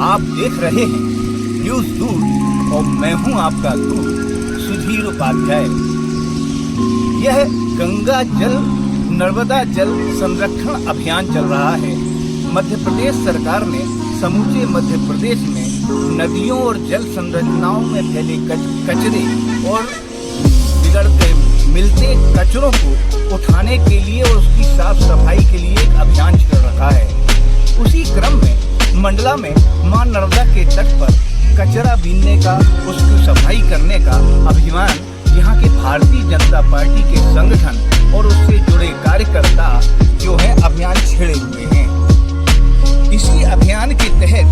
आप देख रहे हैं न्यूज़ दूत और मैं हूं आपका दूत सुधीर उपाध्याय। यह गंगा जल नर्मदा जल संरक्षण अभियान चल रहा है। मध्य प्रदेश सरकार ने समूचे मध्य प्रदेश में नदियों और जल संरचनाओं में फैले कचरे और बिगड़ते मिलते कचरों को उठाने के लिए और उसकी साफ सफाई के लिए एक अभियान चल रहा है। उसी क्रम में मंडला में मां नर्मदा के तट पर कचरा बीनने का, उसकी सफाई करने का अभियान यहाँ के भारतीय जनता पार्टी के संगठन और उससे जुड़े कार्यकर्ता जो है अभियान छेड़े हुए हैं। इसी अभियान के तहत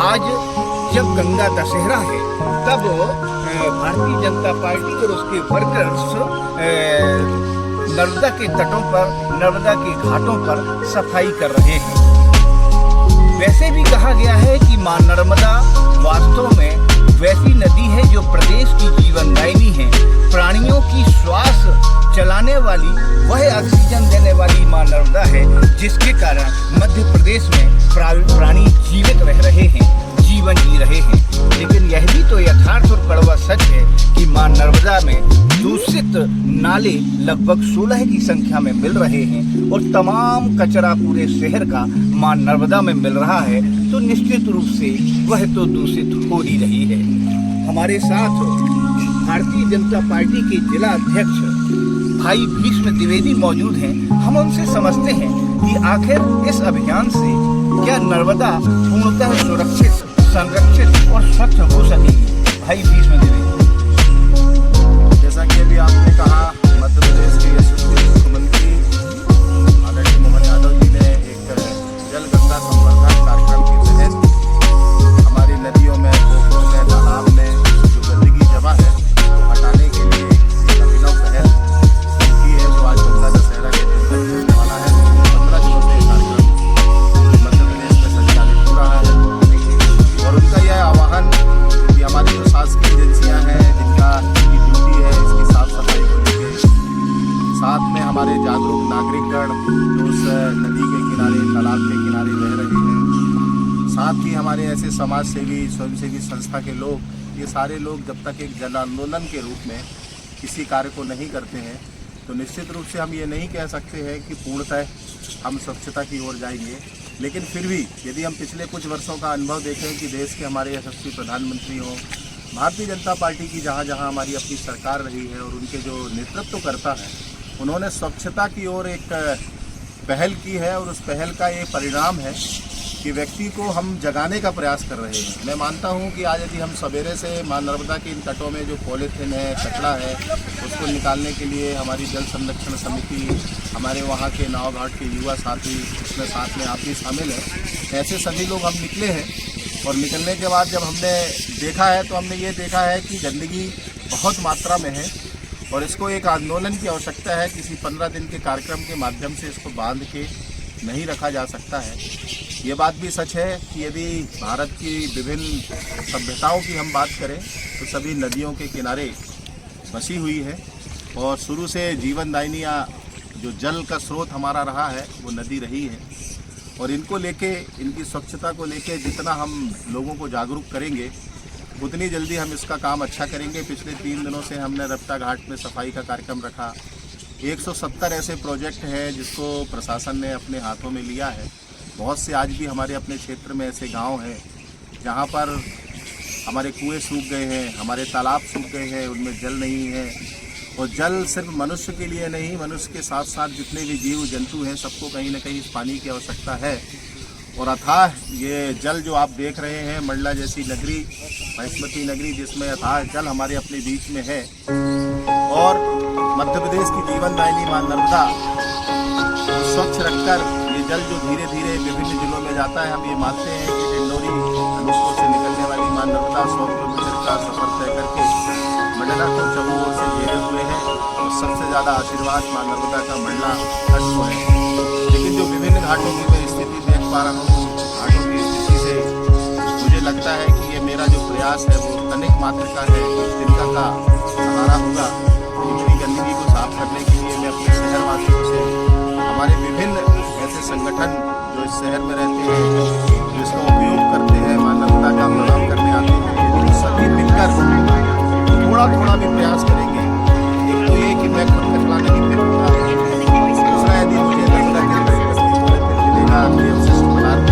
आज जब गंगा दशहरा है तब भारतीय जनता पार्टी और उसके वर्कर्स नर्मदा के तटों पर, नर्मदा के घाटों पर सफाई कर रहे हैं। वैसे भी कहा गया है कि मां नर्मदा वास्तव में वैसी नदी है जो प्रदेश की जीवनदायिनी है। प्राणियों की श्वास चलाने वाली, वह ऑक्सीजन देने वाली मां नर्मदा है, जिसके कारण मध्य प्रदेश में प्राणी जीवित रह रहे हैं, जीवन जी रहे हैं। लेकिन यह भी तो यथार्थ और कड़वा सच है कि मां नर्मदा में दूषित नाले लगभग 16 की संख्या में मिल रहे हैं और तमाम कचरा पूरे शहर का मां नर्मदा में मिल रहा है, तो निश्चित रूप से वह तो दूषित हो ही रही है। हमारे साथ भारतीय जनता पार्टी के जिला अध्यक्ष भाई भीष्म द्विवेदी मौजूद हैं। हम उनसे समझते हैं कि आखिर इस अभियान से क्या नर्मदा पूर्णतः सुरक्षित, संरक्षित और स्वच्छ हो सकेगी। भाई भीष्म द्विवेदी। जैसा कि अभी आपने कहा, मध्य प्रदेश के यशस्वी मुख्यमंत्री आदरणीय मोहन यादव जी ने एक जल गंगा संवर्धन कार्यक्रम के तहत हमारी नदियों में, पोखरों में, तालाब में जो गंदगी जमा है तो हटाने के लिए एक अभिनव पहल की है, जो आज गंगा दशहरा के दिन तक चलने वाला है। 15 दिनों से कार्यक्रम मध्य प्रदेश में संचालित हो रहा है और उनका यह आह्वान कि हमारी जो शासकीय एजेंसियाँ हैं, जिनका ड्यूटी है इसकी साफ सफाई को लेकर, साथ में हमारे जागरूक नागरिकगण जो उस नदी के किनारे, तालाब के किनारे रह रहे हैं, साथ ही हमारे ऐसे समाज सेवी, स्वयंसेवी संस्था के लोग, ये सारे लोग जब तक एक जन आंदोलन के रूप में किसी कार्य को नहीं करते हैं तो निश्चित रूप से हम ये नहीं कह सकते हैं कि पूर्णतः हम स्वच्छता की ओर जाएंगे। लेकिन फिर भी यदि हम पिछले कुछ वर्षों का अनुभव देखें कि देश के हमारे यशस्वी प्रधानमंत्री हों, भारतीय जनता पार्टी की जहाँ जहाँ हमारी अपनी सरकार रही है और उनके जो नेतृत्व करता है, उन्होंने स्वच्छता की ओर एक पहल की है और उस पहल का ये परिणाम है कि व्यक्ति को हम जगाने का प्रयास कर रहे हैं। मैं मानता हूँ कि आज यदि हम सवेरे से मां नर्मदा के इन तटों में जो पॉलीथीन है, कचरा है, उसको निकालने के लिए हमारी जल संरक्षण समिति, हमारे वहाँ के नाव घाट के युवा साथी, उसमें साथ में आप भी शामिल हैं, ऐसे सभी लोग हम निकले हैं। और निकलने के बाद जब हमने देखा है तो हमने ये देखा है कि गंदगी बहुत मात्रा में है और इसको एक आंदोलन की आवश्यकता है। किसी 15 दिन के कार्यक्रम के माध्यम से इसको बांध के नहीं रखा जा सकता है। ये बात भी सच है कि यदि भारत की विभिन्न सभ्यताओं की हम बात करें तो सभी नदियों के किनारे बसी हुई है और शुरू से जीवनदायिनी या जो जल का स्रोत हमारा रहा है वो नदी रही है। और इनको लेके, इनकी स्वच्छता को लेके जितना हम लोगों को जागरूक करेंगे उतनी जल्दी हम इसका काम अच्छा करेंगे। पिछले 3 दिनों से हमने रपटा घाट में सफाई का कार्यक्रम रखा। 170 ऐसे प्रोजेक्ट हैं जिसको प्रशासन ने अपने हाथों में लिया है। बहुत से आज भी हमारे अपने क्षेत्र में ऐसे गांव हैं जहां पर हमारे कुएं सूख गए हैं, हमारे तालाब सूख गए हैं, उनमें जल नहीं है। और जल सिर्फ मनुष्य के लिए नहीं, मनुष्य के साथ साथ जितने भी जीव जंतु हैं सबको कहीं ना कहीं इस पानी की आवश्यकता है। और अथाह ये जल जो आप देख रहे हैं, मंडला जैसी नगरी, बासमती नगरी, जिसमें अथाह जल हमारे अपने बीच में है और मध्य प्रदेश की जीवनदायिनी मां नर्मदा स्वच्छ रखकर ये जल जो धीरे धीरे विभिन्न जिलों में जाता है, हम ये मानते हैं कि डिंडोरी अनूपपुर से निकलने वाली मां नर्मदा 100 किलोमीटर का सफर तय करके मंडला को चौबू ओर से घेरे हुए हैं और सबसे ज़्यादा आशीर्वाद मां नर्मदा का मंडला घाट को है। लेकिन जो विभिन्न घाटों की मैं स्थिति देख पा रहा हूँ, घाटों की स्थिति से मुझे लगता है कि ये मेरा जो प्रयास है वो तनिक मात्र का है, जिनका का सहारा होगा। इतनी गंदगी को साफ करने के लिए मैं अपने शहरवासियों से, हमारे विभिन्न ऐसे संगठन जो इस शहर में रहते हैं, जो इसका उपयोग करते हैं, थोड़ा थोड़ा भी प्रयास करेंगे, एक तो ये कि मैं खुद कचरा नहीं फेंकूंगा, दूसरा यदि मुझे लगता है कि मिलेगा ये अवशिष्ट पदार्थ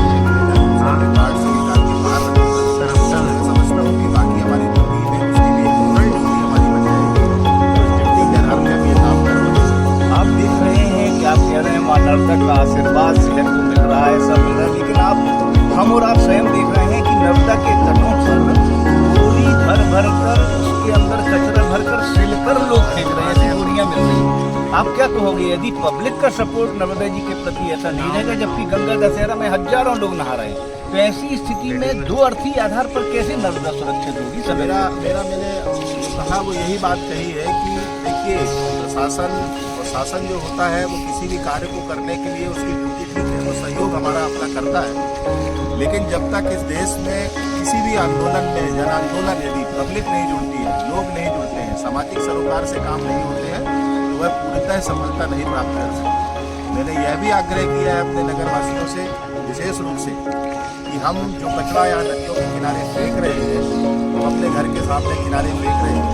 कार्ड से निकाल के बाहर रखूंगा, मैं समझता हूँ कि बाकी हमारी जो टीम है उसकी भी एक मोरल ड्यूटी हमारी बन जाएगी। तो ड्यूटी के आधार में हम ये काम कर रहे हैं। आप देख रहे हैं कि आप कह रहे हैं मां नर्मदा का आशीर्वाद शहर को मिल रहा है, सब मिल रहा है, लेकिन हम और आप स्वयं देख रहे हैं कि नर्मदा के तटों पर बोरी भर भर कर उसके अंदर कचरा भर कर सिलकर लोग फेंक रहे हैं, बोरियां मिल रही हैं। आप क्या कहोगे यदि पब्लिक का सपोर्ट नर्मदा जी के प्रति ऐसा नहीं रहेगा, जबकि गंगा दशहरा में हजारों लोग नहा रहे हैं, तो ऐसी स्थिति में दो अर्थी आधार पर कैसे नर्मदा सुरक्षित होगी? मैंने कहा वो यही बात कही है कि देखिए प्रशासन जो होता है वो किसी भी कार्य को करने के लिए उसकी ड्यूटी ठीक है, वो सहयोग हमारा अपना करता है, लेकिन जब तक इस देश में किसी भी आंदोलन में जन आंदोलन यदि पब्लिक नहीं जुड़ती है, लोग नहीं जुड़ते हैं, सामाजिक सरोकार से काम नहीं होते हैं, तो वह पूर्णतः सफलता नहीं प्राप्त कर सकते। मैंने यह भी आग्रह किया है अपने नगरवासियों से विशेष रूप से कि हम जो कचरा यहाँ नदियों के किनारे फेंक रहे हैं, वो अपने घर के सामने किनारे फेंक रहे हैं,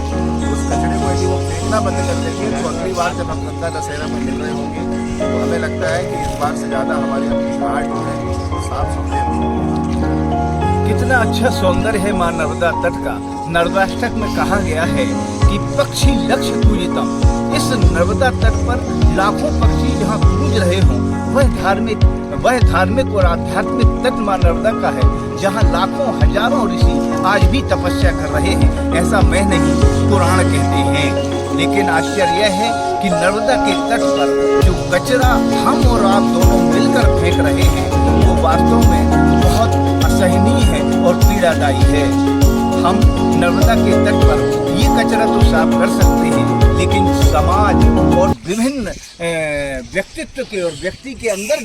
उस कचरे को यदि वो फेंकना बंद कर देंगे तो अगली बार जब हम गंगा दशहरा में मिल रहे होंगे तो हमें लगता है कि इस बार से ज़्यादा हमारी अपनी घाट जो है वो साफ सुथरे होंगे। कितना अच्छा सौंदर्य है मां नर्मदा तट का। नर्मदाष्टक में कहा गया है कि पक्षी लक्ष्य पूजितम। इस नर्मदा तट पर लाखों पक्षी जहाँ पूज रहे हों, वह धार्मिक और आध्यात्मिक तट मां नर्मदा का है, जहाँ लाखों हजारों ऋषि आज भी तपस्या कर रहे हैं। ऐसा मैं नहीं, पुराण कहते हैं। लेकिन आश्चर्य यह है कि नर्मदा के तट पर जो कचरा हम और आप दोनों मिलकर फेंक रहे हैं, वो वास्तव में बहुत असहनीय है और पीड़ादायी है। हम नर्मदा के तट पर ये कचरा तो साफ कर सकते हैं, लेकिन समाज और विभिन्न व्यक्तित्व के और व्यक्ति के अंदर